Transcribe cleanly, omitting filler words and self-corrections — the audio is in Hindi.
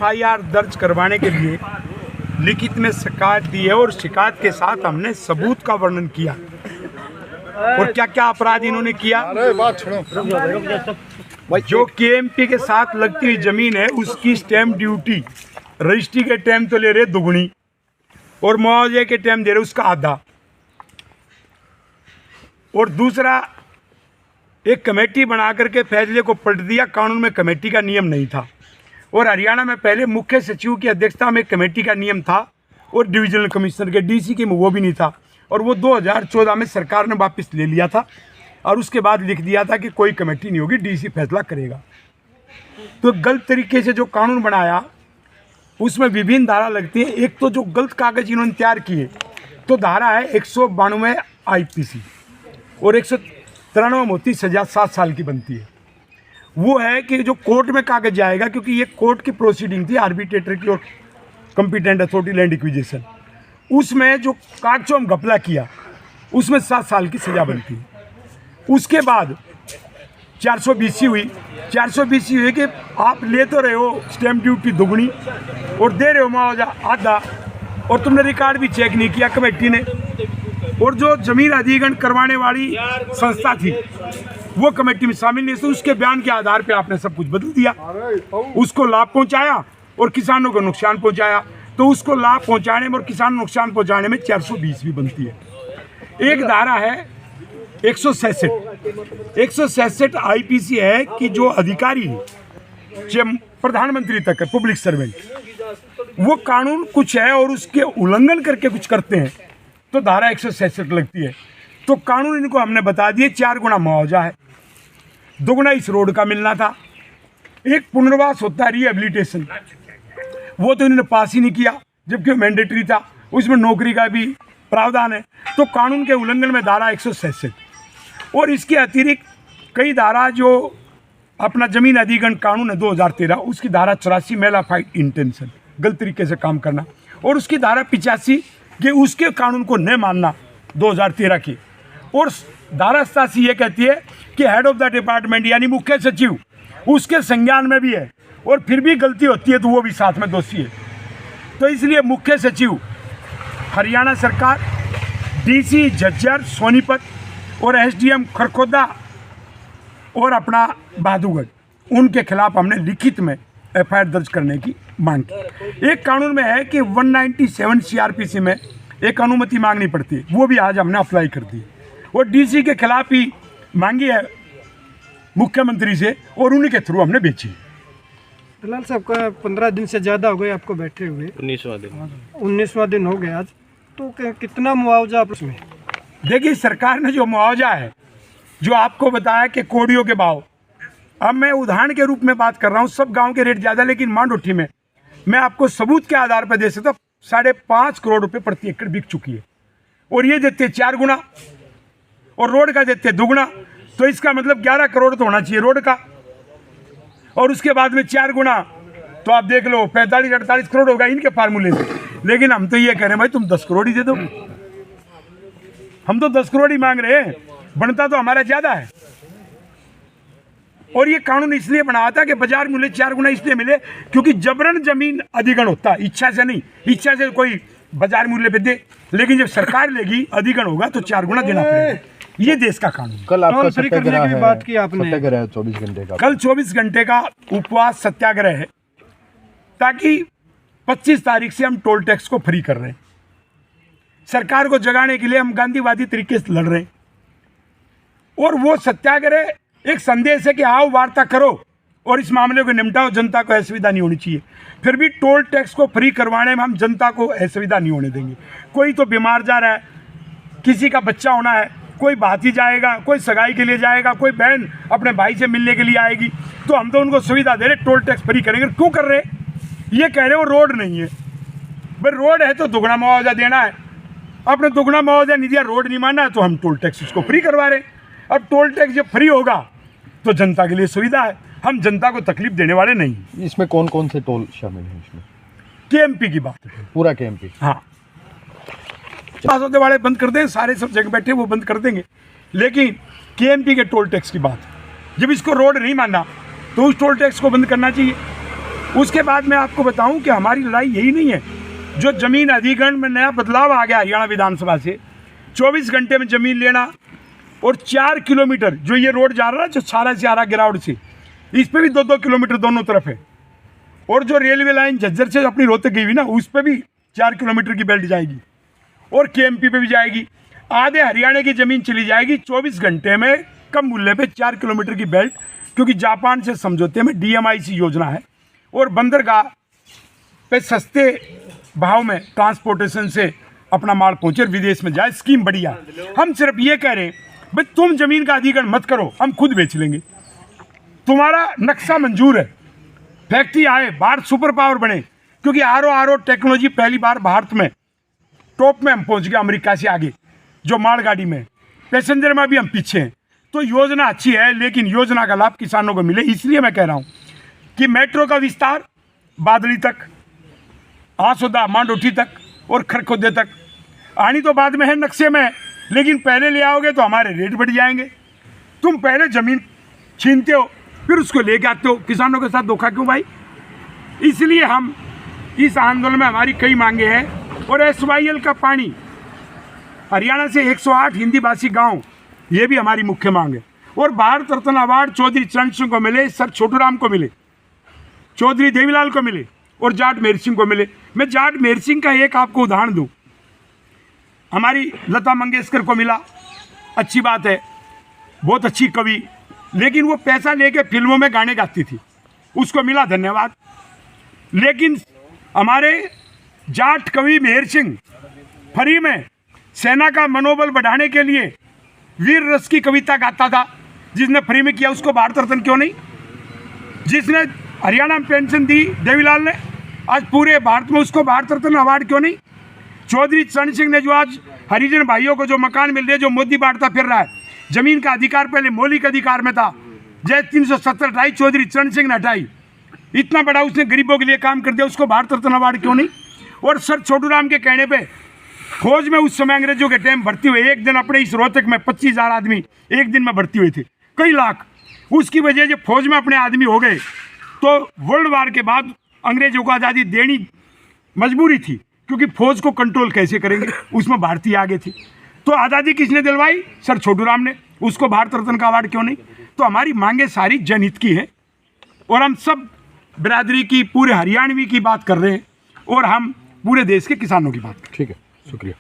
एफआईआर दर्ज करवाने के लिए लिखित में शिकायत दी है और शिकायत के साथ हमने सबूत का वर्णन किया और क्या क्या अपराध इन्होंने किया। जो केएमपी के साथ लगती हुई जमीन है उसकी स्टैंप ड्यूटी रजिस्ट्री के टाइम तो ले रहे दुगनी और मुआवजे के टाइम दे रहे उसका आधा। और दूसरा, एक कमेटी बना करके फैसले को पलट दिया। कानून में कमेटी का नियम नहीं था और हरियाणा में पहले मुख्य सचिव की अध्यक्षता में कमेटी का नियम था और डिविजनल कमिश्नर के डीसी के वो भी नहीं था और वो 2014 में सरकार ने वापस ले लिया था और उसके बाद लिख दिया था कि कोई कमेटी नहीं होगी, डीसी फैसला करेगा। तो गलत तरीके से जो कानून बनाया उसमें विभिन्न धारा लगती है। एक तो जो गलत कागज इन्होंने तैयार किए तो धारा है 192 आईपीसी और 193 होती सजा 7 साल की बनती है। वो है कि जो कोर्ट में कागज जाएगा, क्योंकि ये कोर्ट की प्रोसीडिंग थी आर्बिट्रेटर की और कॉम्पिटेंट अथॉरिटी लैंड एक्विजिशन, उसमें जो कागजों में घपला किया उसमें 7 साल की सजा बनती है। उसके बाद 420 हुई। 420 हुई कि आप ले तो रहे हो स्टैंप ड्यूटी दुगनी और दे रहे हो मुआवजा आधा और तुमने रिकॉर्ड भी चेक नहीं किया कमेटी ने। और जो जमीन अधिग्रहण करवाने वाली संस्था थी वो कमेटी में शामिल नहीं थी, उसके बयान के आधार पे आपने सब कुछ बदल दिया। उसको लाभ पहुंचाया और किसानों को नुकसान पहुंचाया। तो उसको लाभ पहुंचाने में और किसान को नुकसान पहुंचाने में 420 भी बनती है। एक धारा है 166 आईपीसी है कि जो अधिकारी प्रधानमंत्री तक है पब्लिक सर्वेंट, वो कानून कुछ है और उसके उल्लंघन करके कुछ करते हैं तो धारा 166 लगती है। तो कानून इनको हमने बता दिए 4 गुना मुआवजा है, 2 गुना इस रोड का मिलना था। एक पुनर्वास होता है रिहेबिलिटेशन, वो तो इन्होंने पास ही नहीं किया जबकि मैंडेटरी था, उसमें नौकरी का भी प्रावधान है। तो कानून के उल्लंघन में धारा 166 और इसके अतिरिक्त कई धारा जो अपना जमीन अधिग्रहण कानून है 2013 उसकी धारा 84 मेलाफाइड इंटेंशन गलत तरीके से काम करना और उसकी धारा 85 कि उसके कानून को न मानना 2013 की। और धारा 87 ये कहती है कि हेड ऑफ द डिपार्टमेंट यानी मुख्य सचिव उसके संज्ञान में भी है और फिर भी गलती होती है तो वो भी साथ में दोषी है। तो इसलिए मुख्य सचिव हरियाणा सरकार, डीसी झज्जर सोनीपत और एसडीएम खरखोदा और अपना बहादुरगढ़, उनके खिलाफ हमने लिखित में एफआईआर दर्ज करने की मांग की। एक कानून में है कि 197 सीआरपीसी में एक अनुमति मांगनी पड़ती है, वो भी आज हमने अप्लाई कर दी और डीसी के खिलाफ ही मांगी है मुख्यमंत्री से और उन्हीं के थ्रू हमने बेची। दलाल साहब का 15 दिन से ज़्यादा हो गए आपको बैठे हुए, 19वां दिन हो गया आज, तो कितना मुआवजा आप उसमें? देखिए, सरकार ने जो मुआवजा है जो आपको बताया कि कोड़ियों के भाव, अब मैं उदाहरण के रूप में बात कर रहा हूँ, सब गांव के रेट ज़्यादा, लेकिन मांडोठी में मैं आपको सबूत के आधार पर दे सकता हूँ 5.5 करोड़ रुपए प्रति एकड़ बिक चुकी है और ये देते 4 गुना और रोड का देते 2 गुना। तो इसका मतलब 11 करोड़ तो होना चाहिए रोड का और उसके बाद में 4 गुना, तो आप देख लो 45-48 करोड़ होगा इनके फार्मूले से। लेकिन हम तो ये कह रहे हैं भाई तुम 10 करोड़ ही दे दो, हम तो 10 करोड़ ही मांग रहे हैं, बनता तो हमारा ज़्यादा है। और ये कानून इसलिए बना था कि बाजार मूल्य 4 गुना इसलिए मिले क्योंकि जबरन जमीन अधिग्रहण होता है, इच्छा से नहीं, इच्छा से कोई बाजार मूल्य पे दे, लेकिन जब सरकार लेगी अधिग्रहण होगा तो 4 गुना देना पड़ेगा। ये देश का कानून। कल आपका सत्याग्रह की बात की आपने, सत्याग्रह 24 घंटे का, कल 24 घंटे का उपवास सत्याग्रह है ताकि 25 तारीख से हम टोल टैक्स को फ्री कर रहे हैं। सरकार को जगाने के लिए हम गांधीवादी तरीके से लड़ रहे हैं और वो सत्याग्रह एक संदेश है कि आओ वार्ता करो और इस मामले को निपटाओ, जनता को असुविधा नहीं होनी चाहिए। फिर भी टोल टैक्स को फ्री करवाने में हम जनता को असुविधा नहीं होने देंगे। कोई तो बीमार जा रहा है, किसी का बच्चा होना है, कोई भाती जाएगा, कोई सगाई के लिए जाएगा, कोई बहन अपने भाई से मिलने के लिए आएगी, तो हम तो उनको सुविधा दे रहे, टोल टैक्स फ्री करेंगे। क्यों कर रहे? ये कह रहे हो रोड नहीं है, भाई रोड है तो दुगना मुआवजा देना है, आपने दुगना मुआवजा नहीं दिया, रोड नहीं माना, तो हम टोल टैक्स उसको फ्री करवा रहे। अब टोल टैक्स जब फ्री होगा तो जनता के लिए सुविधा है, हम जनता को तकलीफ देने वाले नहीं। इसमें कौन कौन से टोल शामिल हैं? इसमें केएमपी की बात है, पूरा केएमपी। हाँ, पास होने वाले बंद कर दें, सारे सब जगह बैठे वो बंद कर देंगे, लेकिन केएमपी के टोल टैक्स की बात है। जब इसको रोड नहीं मानना तो उस टोल टैक्स को बंद करना चाहिए। उसके बाद मैं आपको बताऊं कि हमारी लड़ाई यही नहीं है। जो ज़मीन अधिग्रहण में नया बदलाव आ गया हरियाणा विधानसभा से, 24 घंटे में ज़मीन लेना, और 4 किलोमीटर जो ये रोड जा रहा है जो छारा से आ रहा गिरावट से, इस पर भी 2-2 किलोमीटर दोनों तरफ है। और जो रेलवे लाइन झज्जर से अपनी रोहतक गई हुई ना, उस पर भी 4 किलोमीटर की बेल्ट जाएगी, और KMP पे भी जाएगी। आधे हरियाणा की ज़मीन चली जाएगी 24 घंटे में कम मूल्य पे 4 किलोमीटर की बेल्ट, क्योंकि जापान से समझौते में DMIC योजना है। और बंदरगाह पे सस्ते भाव में ट्रांसपोर्टेशन से अपना माल पहुँचे, विदेश में जाए। स्कीम बढ़िया। हम सिर्फ ये कह रहे हैं भाई तुम ज़मीन का अधिग्रहण मत करो, हम खुद बेच लेंगे। तुम्हारा नक्शा मंजूर है, फैक्ट्री आए, भारत सुपर पावर बने, क्योंकि RO टेक्नोलॉजी पहली बार भारत में टॉप में हम पहुंच गए, अमेरिका से आगे। जो मालगाड़ी में, पैसेंजर में भी हम पीछे हैं। तो योजना अच्छी है, लेकिन योजना का लाभ किसानों को मिले। इसलिए मैं कह रहा हूं कि मेट्रो का विस्तार बादली तक, आसोदा मांडोठी तक और खरखोदे तक आनी तो बाद में है, नक्शे में है, लेकिन पहले ले आओगे तो हमारे रेट बढ़ जाएंगे। तुम पहले ज़मीन छीनते हो, फिर उसको लेके आते हो। किसानों के साथ धोखा क्यों भाई? इसलिए हम इस आंदोलन में हमारी कई मांगे हैं। और SYL का पानी हरियाणा से 108 हिंदी भाषी गांव, ये भी हमारी मुख्य मांग है। और भारत रत्न अवार्ड चौधरी चरण सिंह को मिले, सर छोटूराम को मिले, चौधरी देवीलाल को मिले, और जाट मेहर सिंह को मिले। मैं जाट मेहर सिंह का एक आपको उदाहरण दूं। हमारी लता मंगेशकर को मिला, अच्छी बात है, बहुत अच्छी कवि, लेकिन वो पैसा लेके फिल्मों में गाने गाती थी, उसको मिला, धन्यवाद। लेकिन हमारे जाट कवि मेहर सिंह फ्री में सेना का मनोबल बढ़ाने के लिए वीर रस की कविता गाता था, जिसने फ्री में किया उसको भारत रत्न क्यों नहीं? जिसने हरियाणा में पेंशन दी देवीलाल ने, आज पूरे भारत में उसको भारत रत्न अवार्ड क्यों नहीं? चौधरी चरण सिंह ने जो आज हरिजन भाइयों को जो मकान मिल रहे, जो मोदी बांटता फिर रहा है, जमीन का अधिकार पहले मौलिक अधिकार में था, जैसे 370 हटाई चौधरी चरण सिंह ने हटाई। इतना बड़ा उसने गरीबों के लिए काम कर दिया, उसको भारत रत्न अवार्ड क्यों नहीं? और सर छोटूराम के कहने पे फौज में उस समय अंग्रेजों के टाइम भर्ती हुए, एक दिन अपने इस रोहतक में 25,000 आदमी एक दिन में भर्ती हुए थे, कई लाख। उसकी वजह जब फौज में अपने आदमी हो गए तो वर्ल्ड वार के बाद अंग्रेजों को आज़ादी देनी मजबूरी थी, क्योंकि फौज को कंट्रोल कैसे करेंगे, उसमें भारतीय आगे थे। तो आज़ादी किसने दिलवाई? सर छोटूराम ने। उसको भारत रत्न का अवार्ड क्यों नहीं? तो हमारी मांगे सारी जनहित की हैं, और हम सब बिरादरी की, पूरे हरियाणवी की बात कर रहे हैं, और हम पूरे देश के किसानों की बात कर रहे हैं। ठीक है, शुक्रिया।